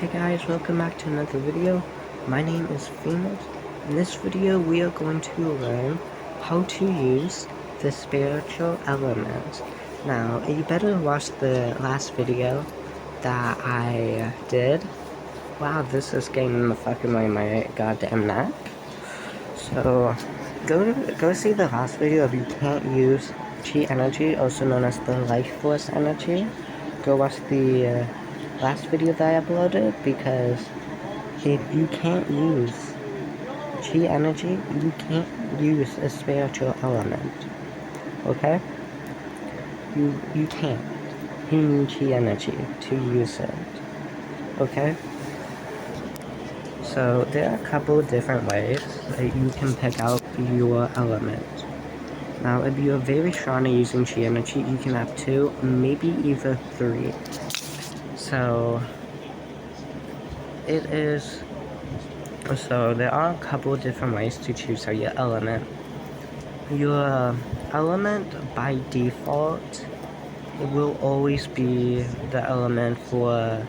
Hey guys, welcome back to another video. My name is Phoenix. In this video we are going to learn how to use the spiritual elements. Now, you better watch the last video that I did. Wow, this is getting in the fucking way of my goddamn neck. So, go see the last video if you can't use Chi energy, also known as the life force energy. Go watch the last video that I uploaded, because if you can't use Chi energy, you can't use a spiritual element. Okay? You can't. You need Chi energy to use it. Okay? So there are a couple different ways that you can pick out your element. Now, if you're very strong at using Chi energy, you can have 2, maybe even 3. So there are a couple different ways to choose your element. Your element by default, it will always be the element for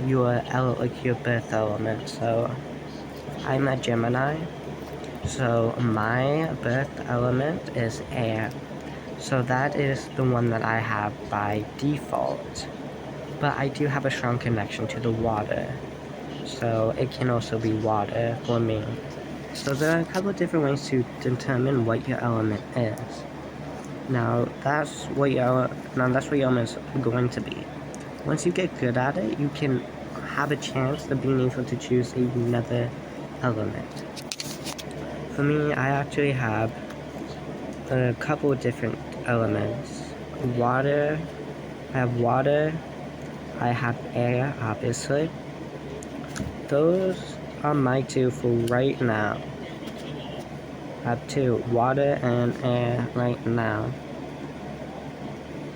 your birth element. So I'm a Gemini, so my birth element is air. So that is the one that I have by default. But I do have a strong connection to the water, so it can also be water for me. So there are a couple of different ways to determine what your element is. Now that's what your element is going to be. Once you get good at it, you can have a chance of being able to choose another element. For me, I actually have a couple of different elements. Water, I have water, I have air, obviously. Those are my 2 for right now. I have 2, water and air right now.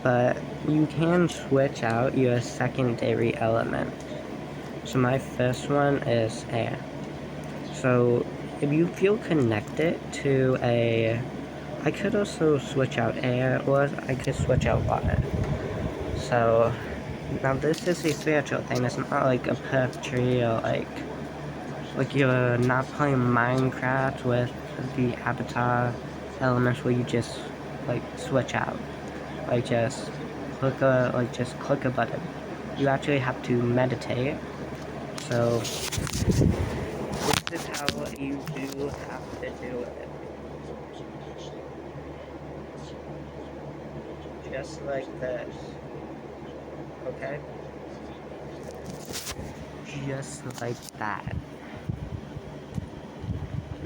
But you can switch out your secondary element. So my first one is air. So if you feel connected to I could also switch out air, or I could switch out water. So now this is a spiritual thing. It's not like a puppetry or like you're not playing Minecraft with the avatar elements where you just switch out. Just click a button. You actually have to meditate. So this is how you do have to do it. Just like this. Okay? Just like that.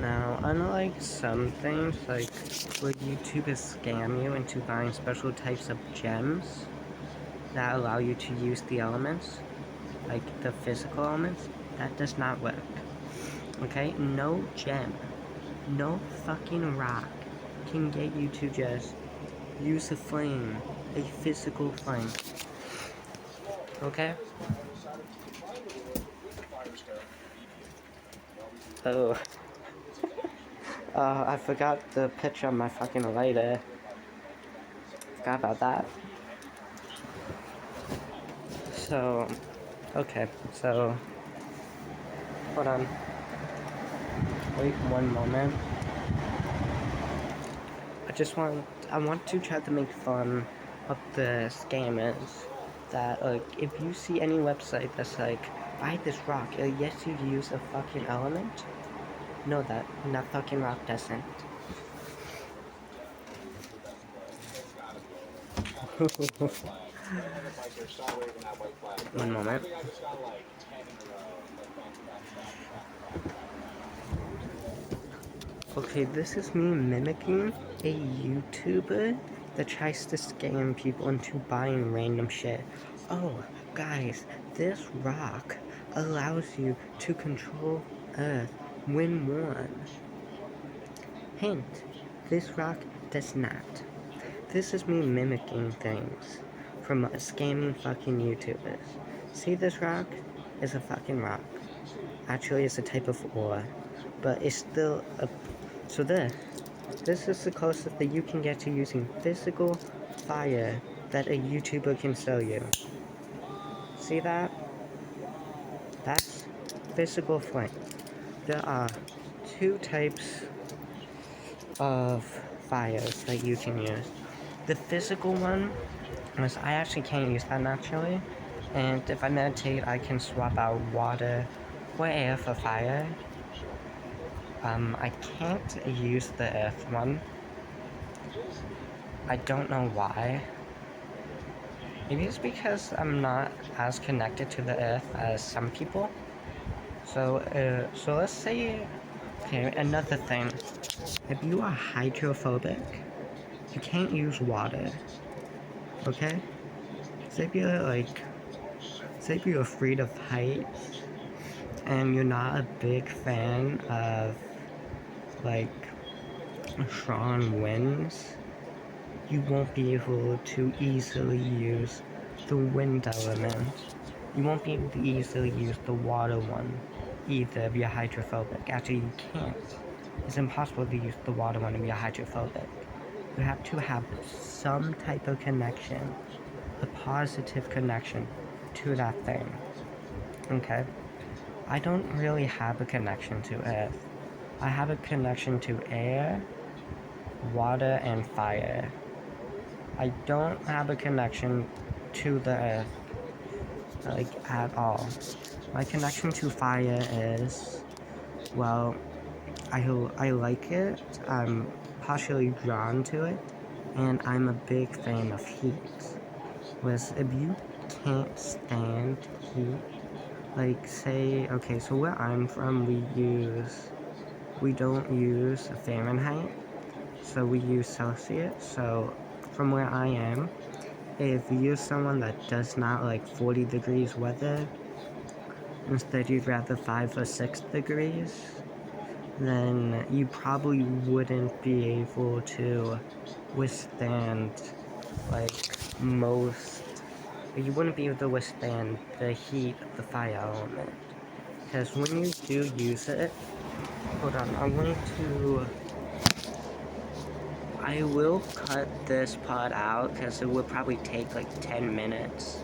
Now, unlike some things, like where YouTubers scam you into buying special types of gems that allow you to use the elements, like the physical elements, that does not work. Okay? No gem, no fucking rock can get you to just use a flame, a physical flame. Okay? Oh. I forgot the picture of my fucking lighter. Forgot about that. So, okay, so, hold on. Wait one moment. I want to try to make fun of the scammers. That, if you see any website that's like, buy this rock, yes, you use a fucking element. Know that fucking rock doesn't. One moment. Okay, this is me mimicking a YouTuber that tries to scam people into buying random shit. Oh, guys, this rock allows you to control Earth when worn. Hint, this rock does not. This is me mimicking things from scamming fucking YouTubers. See, this rock is a fucking rock. Actually, it's a type of ore, but it's still a... So this is the closest that you can get to using physical fire that a YouTuber can sell you. See that? That's physical flame. There are two types of fires that you can use. The physical one is I actually can't use that naturally, and if I meditate, I can swap out water or air for fire. I can't use the earth one. I don't know why. Maybe it's because I'm not as connected to the earth as some people. So let's say, okay, another thing. If you are hydrophobic, you can't use water. Okay? Say if you're afraid of heights, and you're not a big fan of, like, strong winds, you won't be able to easily use the wind element. You won't be able to easily use the water one either if you're hydrophobic. Actually, you can't. It's impossible to use the water one if you're hydrophobic. You have to have some type of connection, a positive connection to that thing. Okay? I don't really have a connection to earth. I have a connection to air, water, and fire. I don't have a connection to the earth, like, at all. My connection to fire is, well, I like it, I'm partially drawn to it, and I'm a big fan of heat. Whereas if you can't stand heat, like, say, okay, so where I'm from, we don't use Fahrenheit, so we use Celsius. So from where I am, if you're someone that does not like 40 degrees weather, instead you'd rather 5 or 6 degrees, then you probably wouldn't be able to withstand, like, you wouldn't be able to withstand the heat of the fire element. Because when you do use it, hold on, I will cut this part out because it will probably take like 10 minutes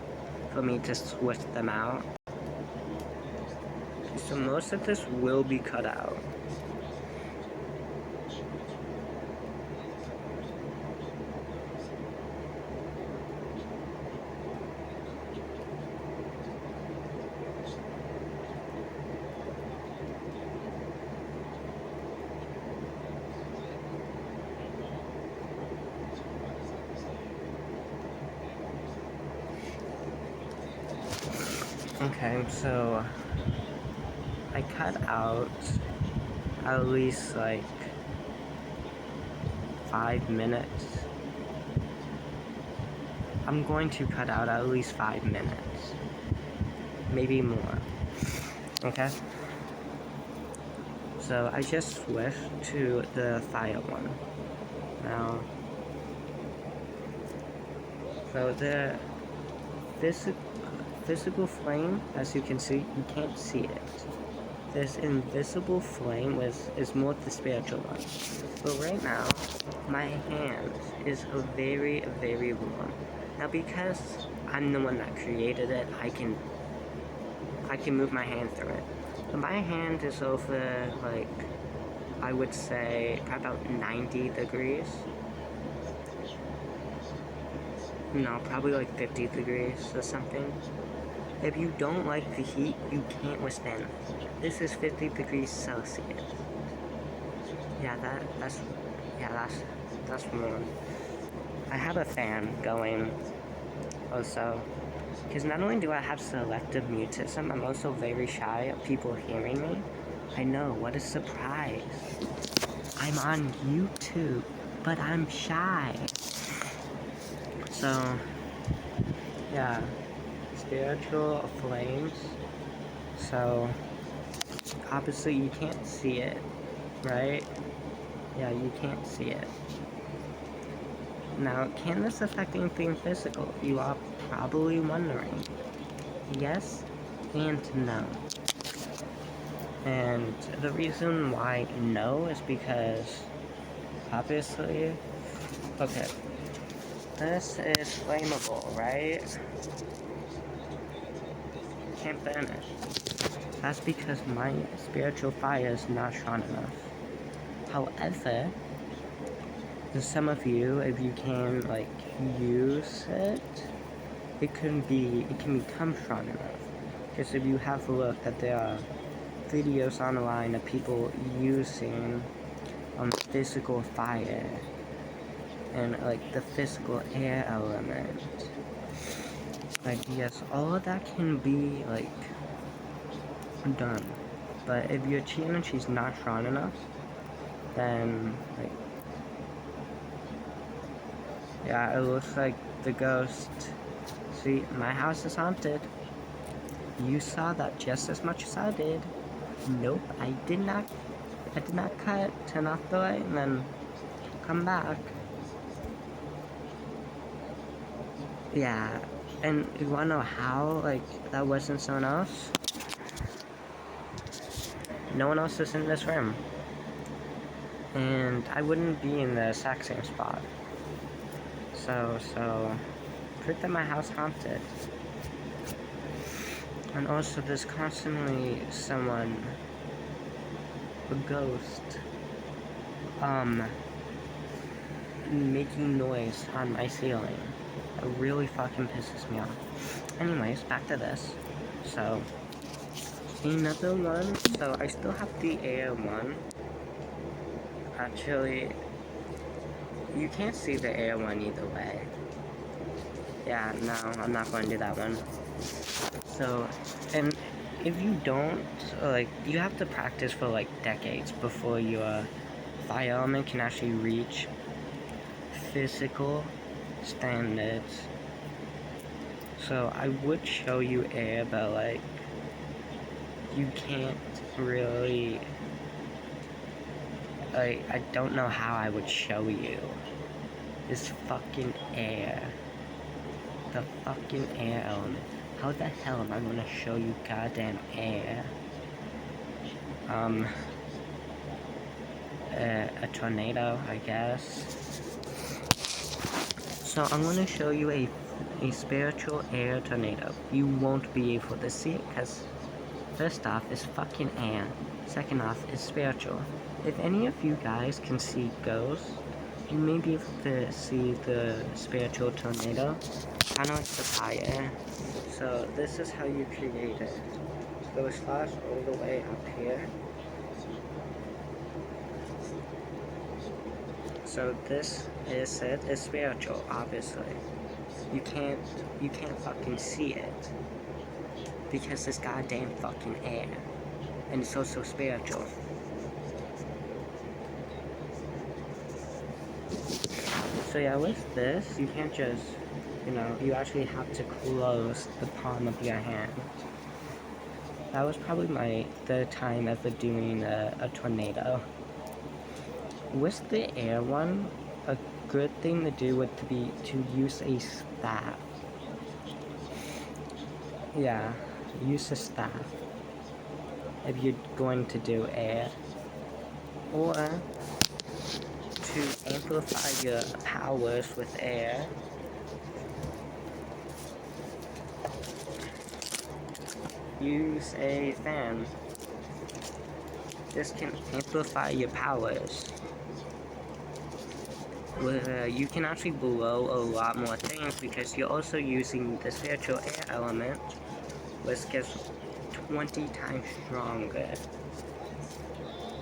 for me to switch them out. So most of this will be cut out. Okay, so I cut out at least like 5 minutes. I'm going to cut out at least 5 minutes. Maybe more. Okay? So I just switched to the fire one. Now, so the physical flame, as you can see, you can't see it. This invisible flame is more the spiritual one. But right now, my hand is very, very warm. Now because I'm the one that created it, I can move my hand through it. But my hand is over, like, I would say about 90 degrees. No, probably like 50 degrees or something. If you don't like the heat, you can't withstand it. This is 50 degrees Celsius. Yeah, that's warm. I have a fan going also, because not only do I have selective mutism, I'm also very shy of people hearing me. I know, what a surprise. I'm on YouTube, but I'm shy. So, yeah, spiritual flames. So, obviously you can't see it, right? Yeah, you can't see it. Now, can this affect anything physical? You are probably wondering. Yes and no. And the reason why no is because, obviously, okay, this is flammable, right? can't burn it. That's because my spiritual fire is not strong enough. However, some of you, if you can like use it, it can become strong enough. Because if you have a look that there are videos online of people using physical fire and like the physical air element. Like yes, all of that can be like done. But if your chi energy is not strong enough, then like yeah, it looks like the ghost. See, my house is haunted. You saw that just as much as I did. Nope, I did not cut, turn off the light, and then come back. Yeah, and you wanna know how, like, that wasn't someone else? No one else is in this room. And I wouldn't be in the exact same spot. So, prove that my house haunted. And also, there's constantly someone, a ghost, making noise on my ceiling. It really fucking pisses me off. Anyways, back to this. So, another one. So, I still have the air one. Actually, you can't see the air one either way. Yeah, no, I'm not going to do that one. So, and if you don't, like, you have to practice for, like, decades before your fire element can actually reach physical standards. So, I would show you air, but, like, you can't really, like, I don't know how I would show you this fucking air. The fucking air element. How the hell am I gonna show you goddamn air? A tornado, I guess. So I'm gonna show you a spiritual air tornado. You won't be able to see it because first off, it's fucking air. Second off, it's spiritual. If any of you guys can see ghosts, you may be able to see the spiritual tornado. Kind of like the fire. So this is how you create it. So it starts all the way up here. So this is it. It's spiritual, obviously. You can't fucking see it because it's goddamn fucking air, and it's also spiritual. So yeah, with this, you can't just, you actually have to close the palm of your hand. That was probably my third time ever doing a tornado. With the air one, a good thing to do would be to use a staff. Yeah, use a staff if you're going to do air. Or to amplify your powers with air, use a fan. This can amplify your powers. You can actually blow a lot more things because you're also using the spiritual air element, which gets 20 times stronger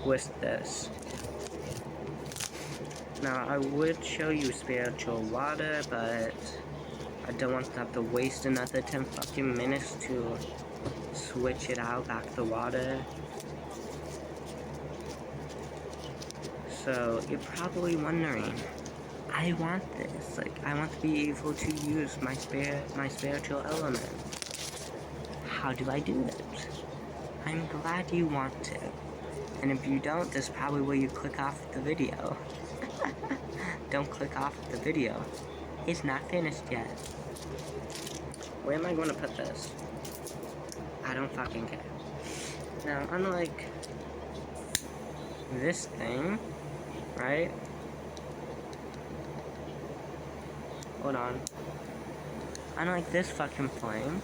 with this. Now, I would show you spiritual water, but I don't want to have to waste another 10 fucking minutes to switch it out back to water. So, you're probably wondering, I want this, like, I want to be able to use my spiritual element. How do I do it? I'm glad you want to. And if you don't, that's probably where you click off the video. Don't click off the video. It's not finished yet. Where am I going to put this? I don't fucking care. Now, unlike this thing, right? Hold on. Unlike this fucking flame,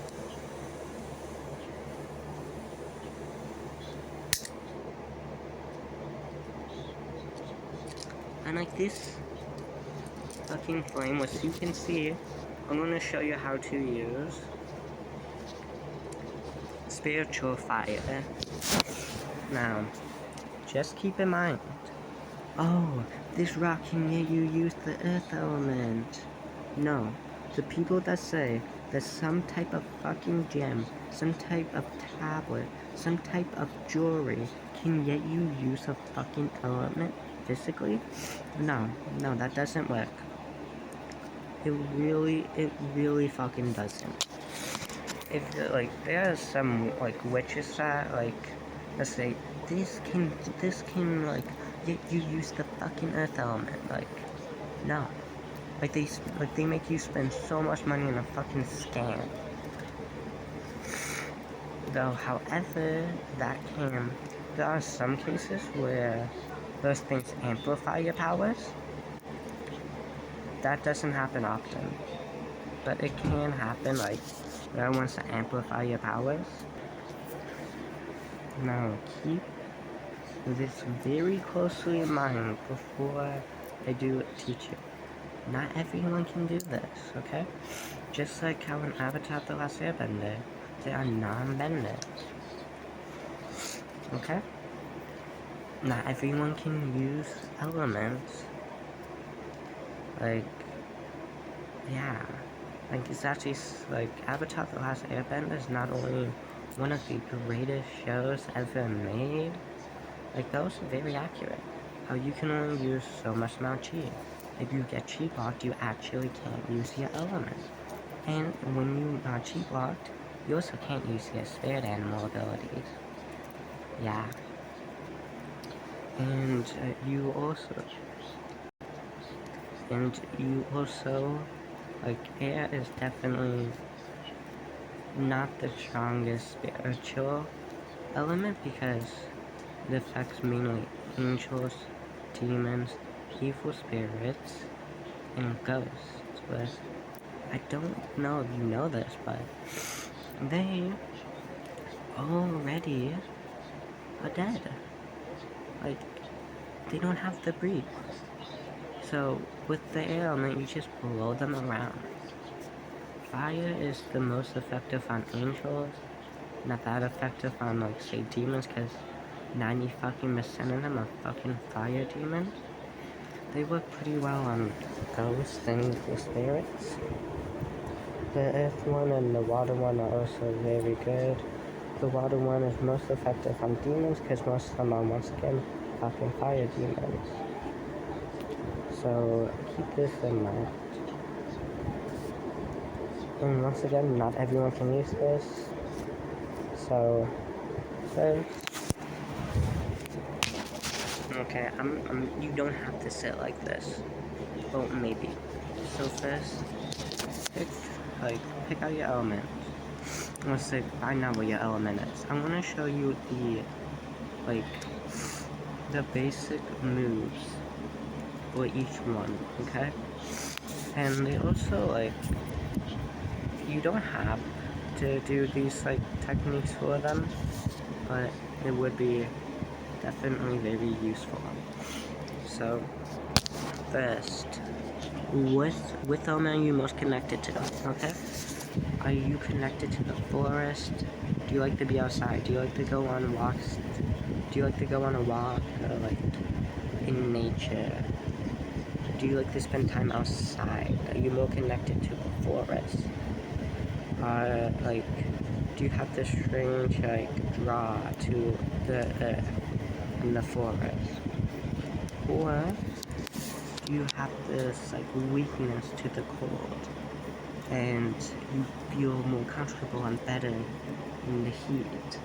And like this fucking flame, which you can see, I'm gonna show you how to use spiritual fire. Now, just keep in mind, oh, this rock can let you use the earth element. No, the people that say that some type of fucking gem, some type of tablet, some type of jewelry can get you use a fucking element physically, no, that doesn't work. It really fucking doesn't. If, like, there are some, like, witches that, like, let's say, this can, like, get you use the fucking earth element, like, no. Like, they make you spend so much money on a fucking scam. Though, however, there are some cases where those things amplify your powers. That doesn't happen often, but it can happen, like, where it wants to amplify your powers. Now, keep this very closely in mind before I do teach you. Not everyone can do this, okay? Just like how in Avatar The Last Airbender, they are non-benders. Okay? Not everyone can use elements. Like, yeah. Like, it's actually, like, Avatar The Last Airbender is not only one of the greatest shows ever made, like, that was very accurate. How you can only use so much amount of chi. If you get chi blocked, you actually can't use your element. And when you are chi blocked, you also can't use your spirit animal abilities. Yeah. And you also, like, air is definitely not the strongest spiritual element because it affects mainly angels, demons, evil spirits, and ghosts. But I don't know if you know this, but they already are dead. Like, they don't have to breathe. So, with the air element, you just blow them around. Fire is the most effective on angels, not that effective on, like, say, demons, because 90 fucking percent of them are fucking fire demons. They work pretty well on ghosts and evil spirits. The earth one and the water one are also very good. The water one is most effective on demons because most of them are, once again, fucking fire demons. So keep this in mind. And once again, not everyone can use this. So first, okay, you don't have to sit like this. Well, maybe. So first, pick out your element. Let's say, find out what your element is. I'm gonna show you the basic moves for each one, okay? And they also, like, you don't have to do these, like, techniques for them, but it would be definitely very useful. So, first, with element are you most connected to, okay? Are you connected to the forest? Do you like to be outside? Do you like to go on walks? Do you like to go on a walk, like, in nature? Do you like to spend time outside? Are you more connected to the forest? Like, do you have this strange, like, draw to the earth and the forest? Or do you have this, like, weakness to the cold? And you feel more comfortable and better in the heat,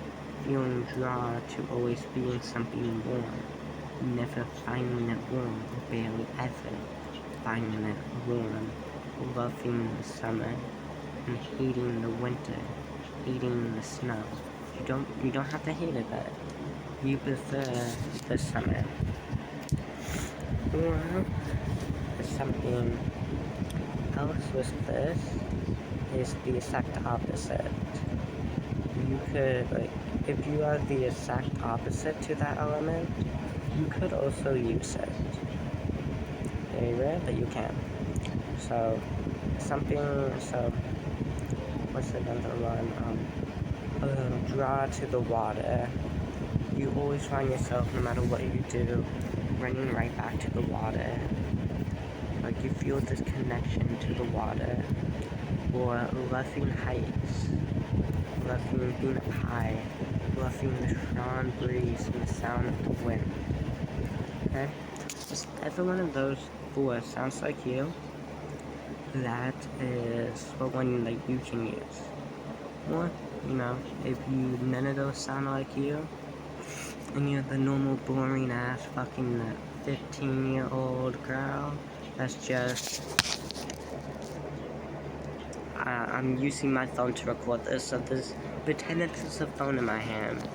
feeling drawn to always being something warm, never finding it warm, or barely ever finding it warm, loving the summer and hating the winter, hating the snow. You don't have to hate it, but you prefer the summer. Or something else with this is the exact opposite. You could, like, if you are the exact opposite to that element, you could also use it. area that you can. So, what's another one? Draw to the water. You always find yourself, no matter what you do, running right back to the water. Like you feel this connection to the water. Or loving heights. Loving being up high. Loving the strong breeze and the sound of the wind. Okay? Just every one of those four sounds like you. That is what one like you can use. Or, if none of those sound like you, and you're the normal boring ass fucking 15-year-old girl that's just I'm using my phone to record this, so there's pretend there's a phone in my hand.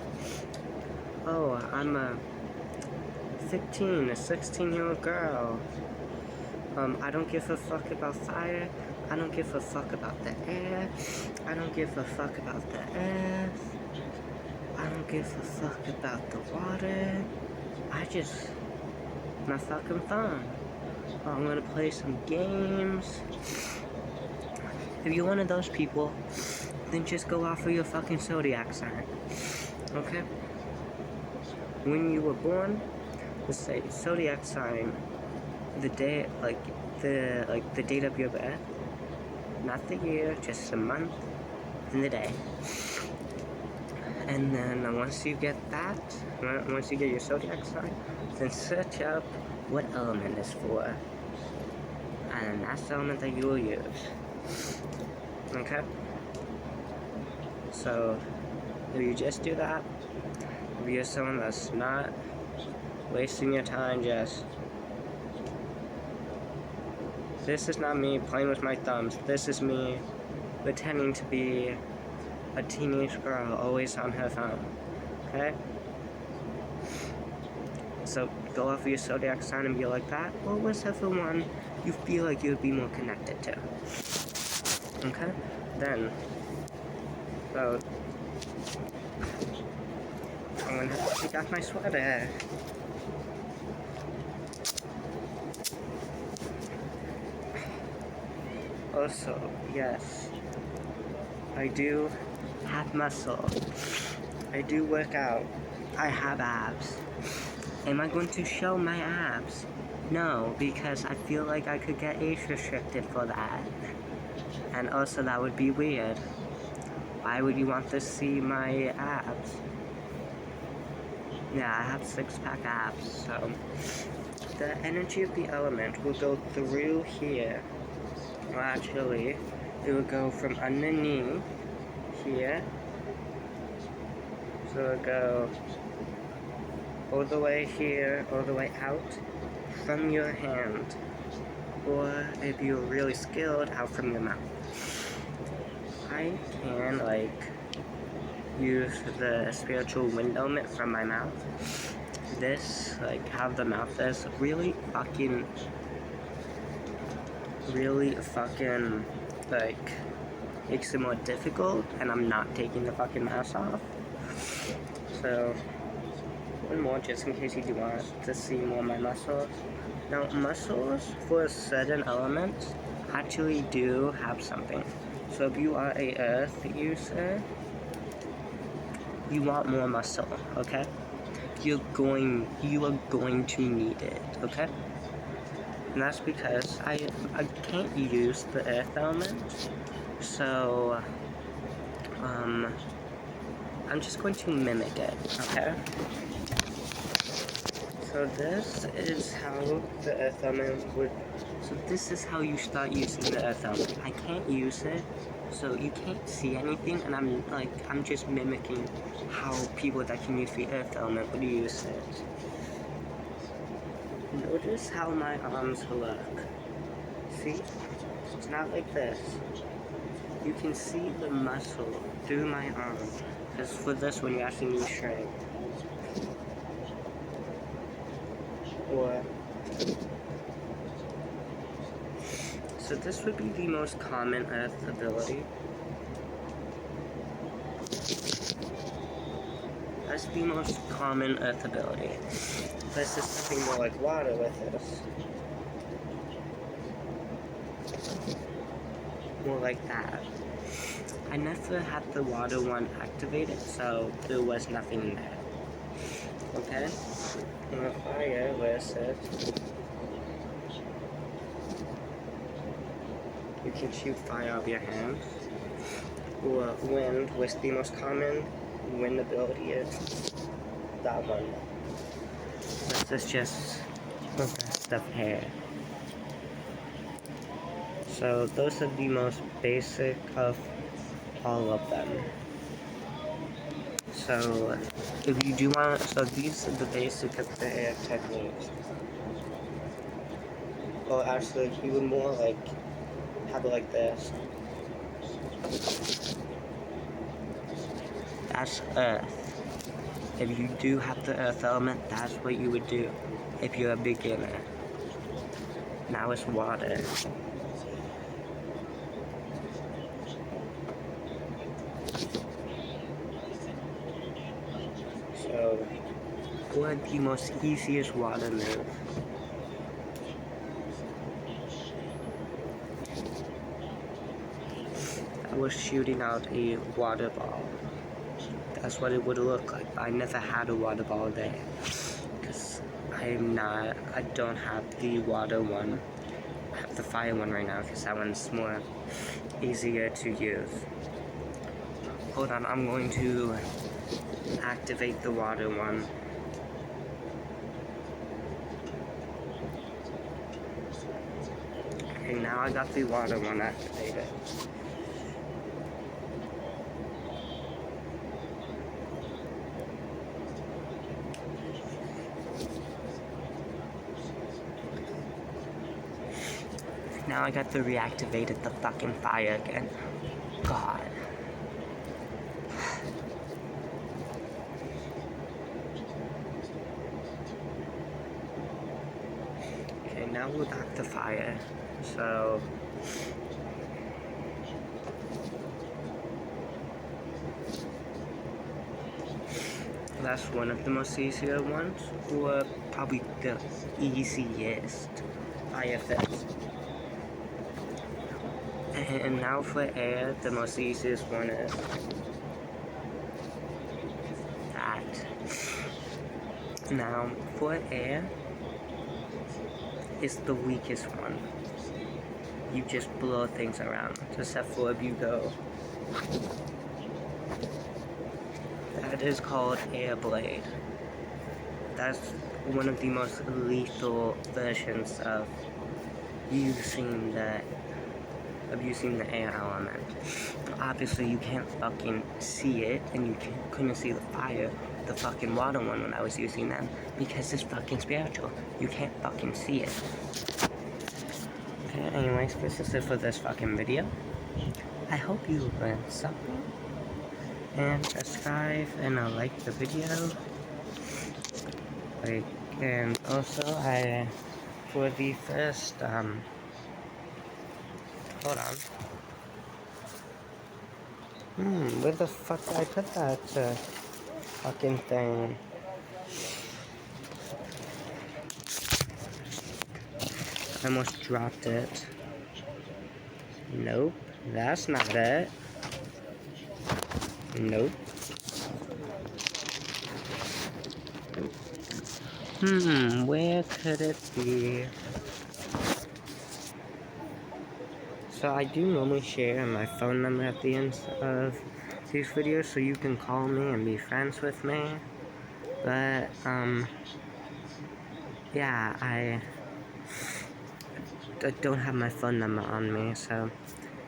Oh, I'm a 16-year-old girl. I don't give a fuck about fire. I don't give a fuck about the air. I don't give a fuck about the earth. I don't give a fuck about the water. I just my fucking phone. I'm gonna play some games. If you're one of those people, then just go off of your fucking zodiac sign. Okay? When you were born, let's say zodiac sign, the day, the date of your birth, not the year, just the month and the day. And then once you get that, once you get your zodiac sign, then search up what element is for, and that's the element that you will use. Okay? So, if you just do that, if you're someone that's not wasting your time, this is not me playing with my thumbs, this is me pretending to be a teenage girl always on her phone. Okay? So go off of your zodiac sign and be like that, or whichever one you feel like you'd be more connected to. Okay? Then, so I'm gonna have to take off my sweater. Also, yes, I do have muscle. I do work out. I have abs. Am I going to show my abs? No, because I feel like I could get age restricted for that. And also that would be weird. Why would you want to see my abs? Yeah, I have 6-pack abs, so the energy of the element will go through here. Well, actually, it will go from underneath here. So it'll go all the way here, all the way out from your hand. Or if you're really skilled, out from your mouth. I can, use the spiritual window mitt from my mouth. This, how the mouth is, really fucking, makes it more difficult, and I'm not taking the fucking mask off. So, one more, just in case you do want to see more of my muscles. Now, muscles for a certain element actually do have something. So if you are a earth user, you want more muscle, okay? You are going to need it, okay? And that's because I can't use the earth element, so I'm just going to mimic it, okay? So this is how the earth element would. So this is how you start using the earth element. I can't use it, so you can't see anything, and I'm just mimicking how people that can use the earth element would use it. Notice how my arms look. See? It's not like this. You can see the muscle through my arm. Because for this one, you actually need strength. Or so this would be the most common earth ability. That's the most common earth ability. This is something more like water with this. more like that. I never had the water one activated, so there was nothing there. Okay? And the fire, where it says you can shoot fire out of your hands. Or wind, which the most common wind ability is that one. This is just the best of hair. So those are the most basic of all of them. So if you do want, so these are the basic of the hair techniques. Well, actually, you would more like have it like this. That's earth. If you do have the earth element, that's what you would do if you're a beginner. Now it's water. So, what the most easiest water move? I was shooting out a water ball. That's what it would look like. I never had a water ball there. Because I don't have the water one. I have the fire one right now because that one's more easier to use. Hold on, I'm going to activate the water one. Okay, now I got the water one activated. Now I got to reactivated the fucking fire again. God. Okay, now we're back to fire. So that's one of the most easier ones, or probably the easiest fire fits. And now for air, the most easiest one is that. Now for air is the weakest one. You just blow things around, except for if you go. That is called air blade. That's one of the most lethal versions of using the air element. Obviously, you can't fucking see it, and you couldn't see the fire, the fucking water one when I was using them, because it's fucking spiritual. You can't fucking see it. Okay, anyways, this is it for this fucking video. I hope you learned something, and subscribe and like the video. And also, for the first, hold on. Where the fuck did I put that, fucking thing? I almost dropped it. Nope, that's not it. Nope. Where could it be? So I do normally share my phone number at the end of these videos so you can call me and be friends with me. But, yeah, I don't have my phone number on me, so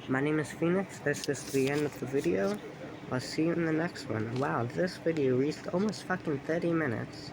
my name is Phoenix. This is the end of the video. I'll see you in the next one. Wow, this video reached almost fucking 30 minutes.